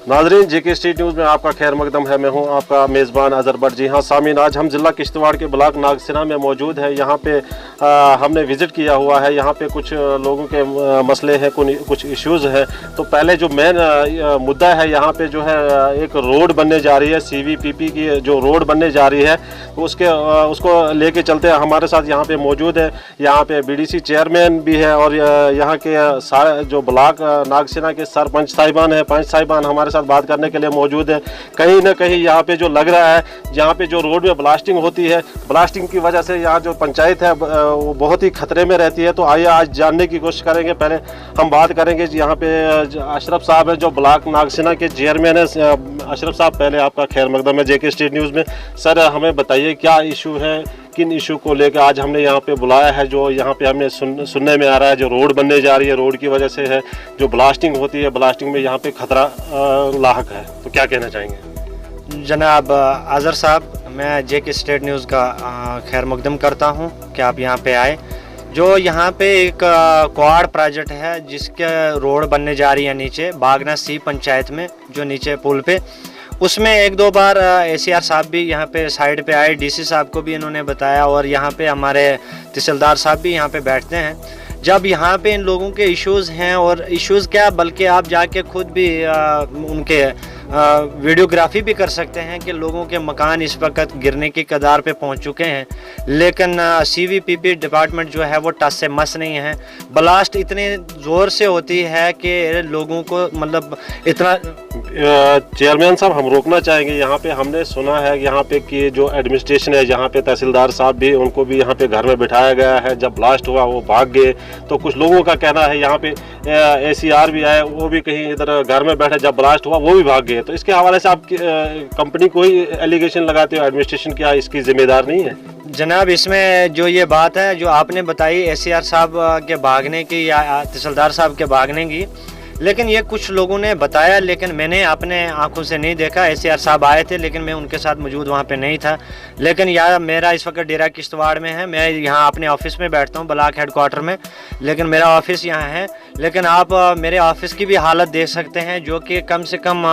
नाजरीन, जेके street news में आपका खैर मकदम है। मैं हूं आपका मेज़बान अज़हर भट्ट। जी हाँ सामीन, आज हम ज़िला किश्तवाड़ के ब्लॉक नागसिना में मौजूद है। यहाँ पे हमने विज़िट किया हुआ है। यहाँ पे कुछ लोगों के मसले हैं, कुछ इश्यूज़ हैं। तो पहले जो मेन मुद्दा है, यहाँ पे जो है एक रोड बनने जा रही है, CVPP की जो रोड बनने जा रही है, तो उसको लेके चलते हैं। हमारे साथ यहाँ पे मौजूद है, यहाँ पे BDC चेयरमैन भी है और यहाँ के सारे जो ब्लॉक नागसिना के सरपंच साहिबान हैं, पंच साहिबान हमारे साथ बात करने के लिए मौजूद है। कहीं ना कहीं यहाँ पे जो लग रहा है, यहाँ पे जो रोड में ब्लास्टिंग होती है, ब्लास्टिंग की वजह से यहाँ जो पंचायत है वो बहुत ही खतरे में रहती है। तो आइए आज जानने की कोशिश करेंगे। पहले हम बात करेंगे यहाँ पे अशरफ साहब है जो ब्लॉक नागसिना के चेयरमैन है। अशरफ साहब, पहले आपका खैर मकदम है जेके स्ट्रीट न्यूज़ में। सर, हमें बताइए क्या इशू है, किन इशू को लेकर आज हमने यहाँ पे बुलाया है। जो यहाँ पे हमने सुनने में आ रहा है, जो रोड बनने जा रही है, रोड की वजह से है जो ब्लास्टिंग होती है, ब्लास्टिंग में यहाँ पे खतरा लाहक है। तो क्या कहना चाहेंगे? जनाब अज़हर साहब, मैं जेके स्ट्रीट न्यूज़ का खैर मकदम करता हूँ कि आप यहाँ पे आए। जो यहाँ पे एक क्वाड प्रोजेक्ट है जिसके रोड बनने जा रही है नीचे बागना C पंचायत में, जो नीचे पुल पे, उसमें एक दो बार ACR साहब भी यहाँ पे साइड पे आए, DC साहब को भी इन्होंने बताया और यहाँ पे हमारे तहसीलदार साहब भी यहाँ पे बैठते हैं। जब यहाँ पे इन लोगों के इश्यूज़ हैं, और इश्यूज़ क्या बल्कि आप जाके खुद भी उनके वीडियोग्राफी भी कर सकते हैं कि लोगों के मकान इस वक्त गिरने की कगार पे पहुंच चुके हैं, लेकिन CVPP डिपार्टमेंट जो है वो टस से मस नहीं है। ब्लास्ट इतने ज़ोर से होती है कि लोगों को मतलब इतना। चेयरमैन साहब, हम रोकना चाहेंगे यहाँ पे। हमने सुना है यहाँ पे कि जो एडमिनिस्ट्रेशन है, यहाँ पे तहसीलदार साहब भी, उनको भी यहाँ पे घर में बिठाया गया है। जब ब्लास्ट हुआ वो भाग गए। तो कुछ लोगों का कहना है यहाँ पे ACR भी आए, वो भी कहीं इधर घर में बैठे, जब ब्लास्ट हुआ वो भी भाग गए। तो इसके हवाले से आप कंपनी को ही एलिगेशन लगाते हो, एडमिनिस्ट्रेशन क्या इसकी जिम्मेदार नहीं है? जनाब, इसमें जो ये बात है जो आपने बताई ACR साहब के भागने की या तहसीलदार साहब के भागने की, लेकिन ये कुछ लोगों ने बताया, लेकिन मैंने अपने आंखों से नहीं देखा। ACR साहब आए थे लेकिन मैं उनके साथ मौजूद वहाँ पे नहीं था। लेकिन यार, मेरा इस वक्त डेरा किश्तवाड़ में है। मैं यहाँ अपने ऑफिस में बैठता हूँ ब्लॉक हेडक्वार्टर में, लेकिन मेरा ऑफिस यहाँ है। लेकिन आप मेरे ऑफिस की भी हालत देख सकते हैं, जो कि कम से कम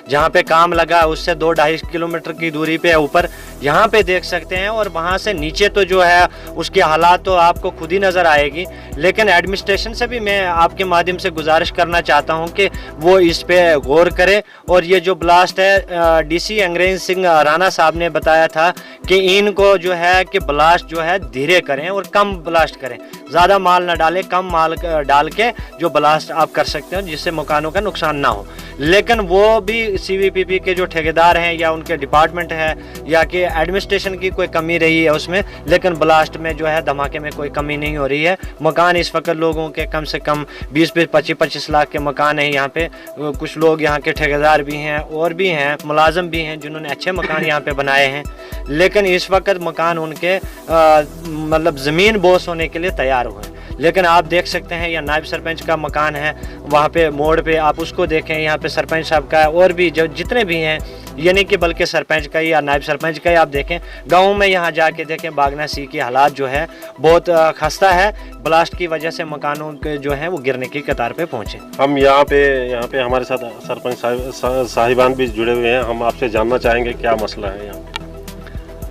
जहाँ पे काम लगा उससे 2-2.5 किलोमीटर की दूरी पे ऊपर यहाँ पे देख सकते हैं। और वहाँ से नीचे तो जो है उसकी हालात तो आपको खुद ही नज़र आएगी। लेकिन एडमिनिस्ट्रेशन से भी मैं आपके माध्यम से गुजारिश करना चाहता हूं कि वो इस पे गौर करे। और ये जो ब्लास्ट है, DC अंग्रेज सिंह राणा साहब ने बताया था कि इनको जो है कि ब्लास्ट जो है धीरे करें और कम ब्लास्ट करें, ज़्यादा माल ना डालें, कम माल डाल के जो ब्लास्ट आप कर सकते हो जिससे मकानों का नुकसान ना हो। लेकिन वो भी CVPP के जो ठेकेदार हैं या उनके डिपार्टमेंट है या कि एडमिनिस्ट्रेशन की कोई कमी रही है उसमें, लेकिन ब्लास्ट में जो है धमाके में कोई कमी नहीं हो रही है। मकान इस वक्त लोगों के कम से कम 20-25 लाख के मकान हैं यहाँ पे। कुछ लोग यहाँ के ठेकेदार भी हैं और भी हैं, मुलाजम भी हैं जिन्होंने अच्छे मकान यहाँ पे बनाए हैं, लेकिन इस वक्त मकान उनके मतलब ज़मीन बोस होने के लिए तैयार हुए हैं। लेकिन आप देख सकते हैं या नायब सरपंच का मकान है वहाँ पे मोड़ पे, आप उसको देखें, यहाँ पे सरपंच साहब का और भी जो जितने भी हैं, यानी कि बल्कि सरपंच का या नायब सरपंच का ही आप देखें। गाँव में यहाँ जाके देखें, बागना C की हालात जो है बहुत खस्ता है। ब्लास्ट की वजह से मकानों के जो है वो गिरने की कतार पे पहुँचे। हम यहाँ पे हमारे साथ सरपंच साहिबान भी जुड़े हुए हैं। हम आपसे जानना चाहेंगे क्या मसला है यहाँ पे?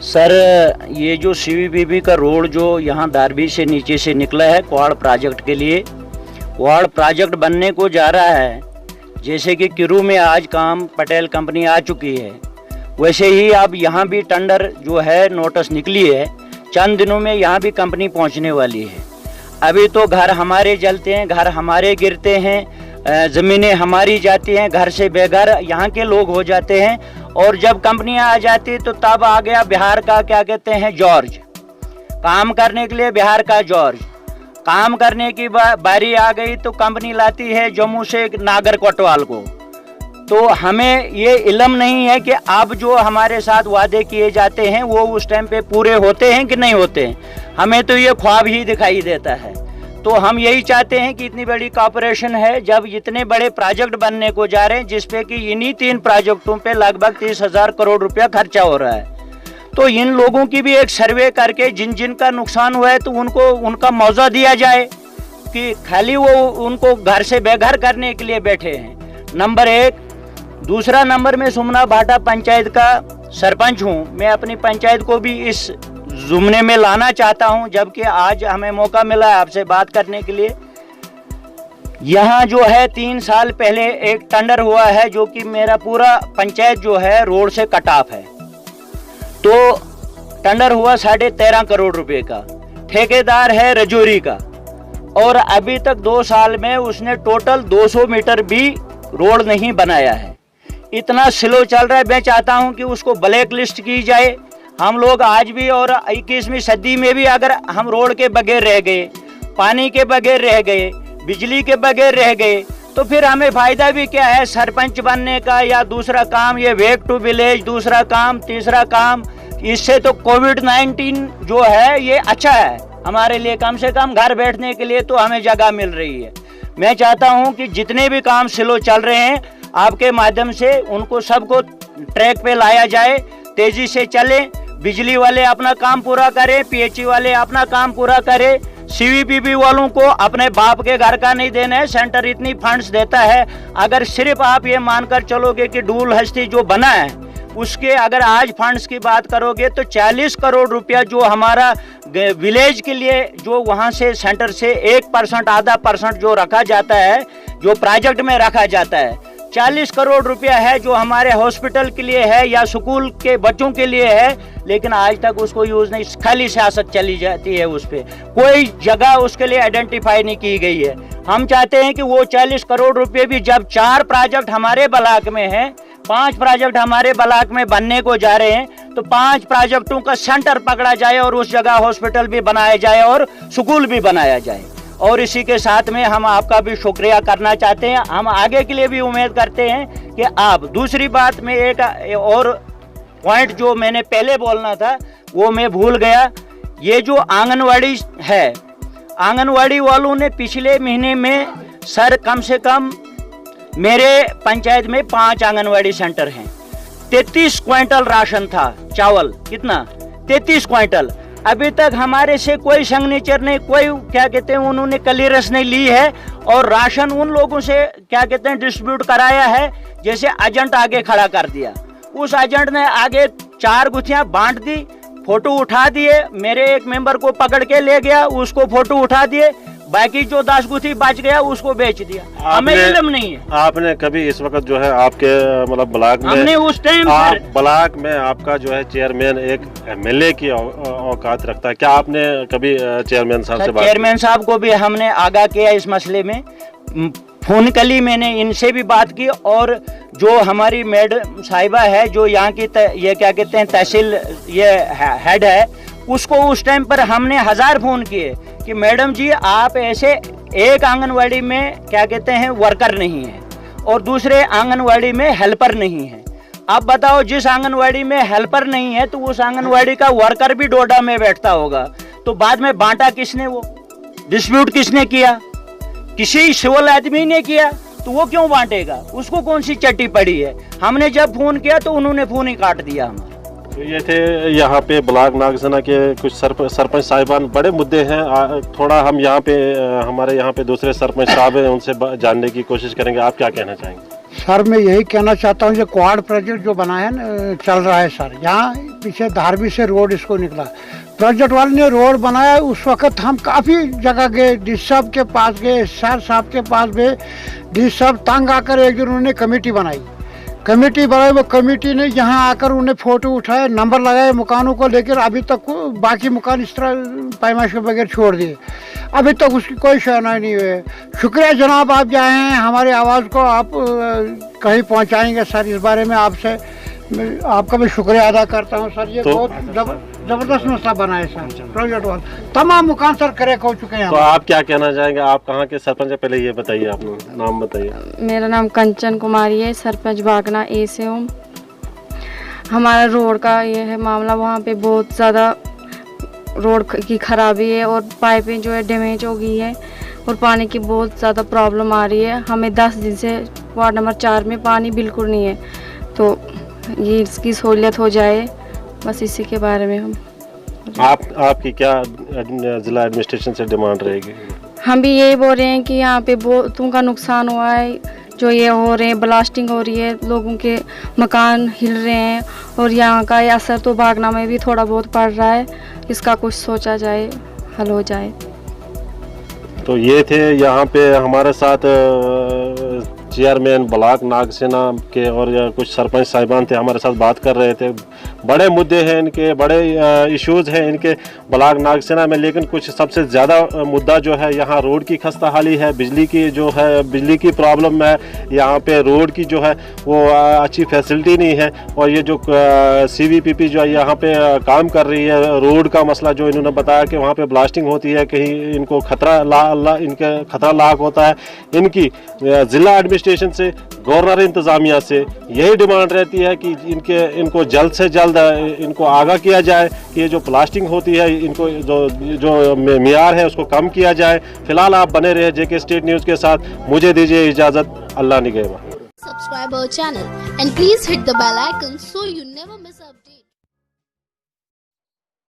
सर, ये जो CVPP का रोड जो यहाँ दारबी से नीचे से निकला है क्वाड प्रोजेक्ट के लिए, क्वाड प्रोजेक्ट बनने को जा रहा है। जैसे कि किरू में आज काम पटेल कंपनी आ चुकी है, वैसे ही अब यहाँ भी टेंडर जो है नोटिस निकली है। चंद दिनों में यहाँ भी कंपनी पहुँचने वाली है। अभी तो घर हमारे जलते हैं, घर हमारे गिरते हैं, ज़मीनें हमारी जाती हैं, घर से बेघर यहाँ के लोग हो जाते हैं। और जब कंपनियां आ जाती तो तब आ गया बिहार का क्या कहते हैं जॉर्ज, काम करने के लिए बिहार का जॉर्ज। काम करने की बारी आ गई तो कंपनी लाती है जम्मू से नागर कोतवाल को। तो हमें ये इल्म नहीं है कि अब जो हमारे साथ वादे किए जाते हैं वो उस टाइम पे पूरे होते हैं कि नहीं होते हैं। हमें तो ये ख्वाब ही दिखाई देता है। तो हम यही चाहते हैं कि इतनी बड़ी कॉर्पोरेशन है, जब इतने बड़े प्रोजेक्ट बनने को जा रहे हैं जिसपे कि इन्हीं 3 प्रोजेक्टों पे लगभग 30,000 करोड़ रुपया खर्चा हो रहा है, तो इन लोगों की भी एक सर्वे करके जिन जिन का नुकसान हुआ है तो उनको उनका मुआवजा दिया जाए, कि खाली वो उनको घर से बेघर करने के लिए बैठे हैं। नंबर 1। दूसरा नंबर में सुमना भाटा पंचायत का सरपंच हूँ। मैं अपनी पंचायत को भी इस जुमने में लाना चाहता हूँ, जबकि आज हमें मौका मिला है आपसे बात करने के लिए। यहाँ जो है 3 साल पहले एक टेंडर हुआ है, जो कि मेरा पूरा पंचायत जो है रोड से कट ऑफ है। तो टेंडर हुआ 13.5 करोड़ रुपए का, ठेकेदार है रजौरी का, और अभी तक 2 साल में उसने टोटल 200 मीटर भी रोड नहीं बनाया है। इतना स्लो चल रहा है। मैं चाहता हूं कि उसको ब्लैक लिस्ट की जाए। हम लोग आज भी और 21वीं सदी में भी अगर हम रोड के बगैर रह गए, पानी के बगैर रह गए, बिजली के बगैर रह गए, तो फिर हमें फायदा भी क्या है सरपंच बनने का, या दूसरा काम ये बैक टू विलेज, दूसरा काम, तीसरा काम। इससे तो कोविड-19 जो है ये अच्छा है हमारे लिए, कम से कम घर बैठने के लिए तो हमें जगह मिल रही है। मैं चाहता हूं कि जितने भी काम स्लो चल रहे हैं आपके माध्यम से उनको सबको ट्रैक पे लाया जाए, तेजी से चले। बिजली वाले अपना काम पूरा करें, पीएचई वाले अपना काम पूरा करें, सीवीपीबी वालों को अपने बाप के घर का नहीं देना है। सेंटर इतनी फंड्स देता है, अगर सिर्फ आप ये मानकर चलोगे कि डूल हस्ती जो बना है उसके अगर आज फंड्स की बात करोगे तो 40 करोड़ रुपया जो हमारा विलेज के लिए जो वहाँ से सेंटर से 1% आधा % जो रखा जाता है, जो प्रोजेक्ट में रखा जाता है, 40 करोड़ रुपया है जो हमारे हॉस्पिटल के लिए है या स्कूल के बच्चों के लिए है, लेकिन आज तक उसको यूज नहीं, खाली सियासत चली जाती है। उस पर कोई जगह उसके लिए आइडेंटिफाई नहीं की गई है। हम चाहते हैं कि वो 40 करोड़ रुपये भी, जब 4 प्रोजेक्ट हमारे ब्लॉक में हैं, 5 प्रोजेक्ट हमारे ब्लॉक में बनने को जा रहे हैं, तो 5 प्रोजेक्टों का सेंटर पकड़ा जाए और उस जगह हॉस्पिटल भी बनाया जाए और स्कूल भी बनाया जाए। और इसी के साथ में हम आपका भी शुक्रिया करना चाहते हैं। हम आगे के लिए भी उम्मीद करते हैं कि आप, दूसरी बात में एक और पॉइंट जो मैंने पहले बोलना था वो मैं भूल गया। ये जो आंगनवाड़ी है, आंगनवाड़ी वालों ने पिछले महीने में सर कम से कम मेरे पंचायत में 5 आंगनवाड़ी सेंटर हैं, 33 क्विंटल राशन था, चावल कितना, 33 क्विंटल। अभी तक हमारे से कोई सिग्नेचर नहीं, कोई क्या कहते हैं उन्होंने क्लियरेंस नहीं ली है, और राशन उन लोगों से क्या कहते हैं डिस्ट्रीब्यूट कराया है जैसे एजेंट आगे खड़ा कर दिया। उस एजेंट ने आगे 4 गुत्थियां बांट दी, फोटो उठा दिए, मेरे एक मेंबर को पकड़ के ले गया, उसको फोटो उठा दिए, बाकी जो 10 गुत्थी बच गया उसको बेच दिया। हमें इल्म नहीं है। आपने कभी इस वक्त जो है आपके मतलब ब्लॉक में, हमने उस टाइम ब्लॉक में आपका जो है चेयरमैन एक एमएलए की औकात रखता है, क्या आपने कभी चेयरमैन साहब से बात? चेयरमैन साहब को भी हमने आगाह किया इस मसले में, फोन कली मैंने इनसे भी बात की, और जो हमारी मैडम साहिबा है जो यहाँ की ये क्या कहते हैं तहसील ये हेड है, उसको उस टाइम पर हमने 1000 फोन किए कि मैडम जी आप ऐसे, एक आंगनवाड़ी में क्या कहते हैं वर्कर नहीं है और दूसरे आंगनवाड़ी में हेल्पर नहीं है। अब बताओ, जिस आंगनवाड़ी में हेल्पर नहीं है तो उस आंगनवाड़ी का वर्कर भी डोडा में बैठता होगा, तो बाद में बांटा किसने, वो डिस्प्यूट किसने किया? किसी सिविल आदमी ने किया, तो वो क्यों बांटेगा? उसको कौन सी चट्टी पड़ी है? हमने जब फोन किया तो उन्होंने फोन ही काट दिया हमारा। तो ये थे यहाँ पे ब्लॉक नागसेना के कुछ सरपंच साहिबान, बड़े मुद्दे हैं। थोड़ा हम यहाँ पे हमारे यहाँ पे दूसरे सरपंच साहब हैं, उनसे जानने की कोशिश करेंगे। आप क्या कहना चाहेंगे? सर मैं यही कहना चाहता हूँ, जो क्वाड प्रोजेक्ट जो बना है न, चल रहा है सर, यहाँ पीछे धारवी से रोड इसको निकला, प्रोजेक्ट वाले ने रोड बनाया। उस वक्त हम काफ़ी जगह गए, डी साहब के पास गए, सर साहब के पास गए। डी साहब तंग आकर एक दिन उन्होंने कमेटी बनाई, वो कमेटी ने यहाँ आकर उन्हें फ़ोटो उठाए, नंबर लगाए मकानों को, लेकर अभी तक बाकी मकान इस तरह पैमाइश के बगैर छोड़ दिए, अभी तक उसकी कोई सुनवाई नहीं हुई। शुक्रिया जनाब, आप जो हैं हमारी आवाज़ को आप कहीं पहुँचाएंगे सर। इस बारे में आपसे आपका भी शुक्रिया अदा करता हूँ सर। ये तो बहुत जबरदस्त मसला बना है सर, प्रोजेक्ट वाला तमाम मकान सर करेक्ट हो चुके हैं। तो आप क्या कहना चाहेंगे? आप कहाँ के सरपंच है? पहले ये बताइए, अपना नाम बताइए। मेरा नाम कंचन कुमारी है, सरपंच बागना ए से हूँ। हमारा रोड का ये है मामला, वहाँ पे बहुत ज़्यादा रोड की खराबी है और पाइपें जो है डैमेज हो गई है और पानी की बहुत ज़्यादा प्रॉब्लम आ रही है। हमें 10 दिन से वार्ड नंबर 4 में पानी बिल्कुल नहीं है, तो ये इसकी सहूलियत हो जाए, बस इसी के बारे में हम। आपकी क्या जिला एडमिनिस्ट्रेशन से डिमांड रहेगी? हम भी यही बोल रहे हैं कि यहाँ पे बहुतों का नुकसान हुआ है, जो ये हो रहे हैं, ब्लास्टिंग हो रही है, लोगों के मकान हिल रहे हैं और यहाँ का ये असर तो बागना में भी थोड़ा बहुत पड़ रहा है। इसका कुछ सोचा जाए, हल हो जाए। तो ये थे यहाँ पे हमारे साथ चेयरमैन ब्लॉक नागसेना के और कुछ सरपंच साहिबान थे, हमारे साथ बात कर रहे थे। बड़े मुद्दे हैं इनके, बड़े इश्यूज़ हैं इनके ब्लॉक नागसेना में, लेकिन कुछ सबसे ज़्यादा मुद्दा जो है यहाँ रोड की खस्ता हाली है, बिजली की जो है बिजली की प्रॉब्लम है। यहाँ पे रोड की जो है वो अच्छी फैसिलिटी नहीं है, और ये जो CVPP जो है यहाँ पे काम कर रही है, रोड का मसला जो इन्होंने बताया कि वहाँ पे ब्लास्टिंग होती है, कहीं इनको इनके खतरा लाक होता है। इनकी ज़िला एडमिनिस्ट्रेशन से, गवर्नर इंतज़ामिया से यही डिमांड रहती है कि इनको जल्द से जल्द इनको आगाह किया जाए कि ये जो प्लास्टिंग होती है इनको जो मियार है उसको कम किया जाए। फिलहाल आप बने रहे JK स्टेट न्यूज़ के साथ, मुझे दीजिए इजाज़त। अल्लाह निगहबान। Subscribe our channel and please hit the bell icon so you never miss an update.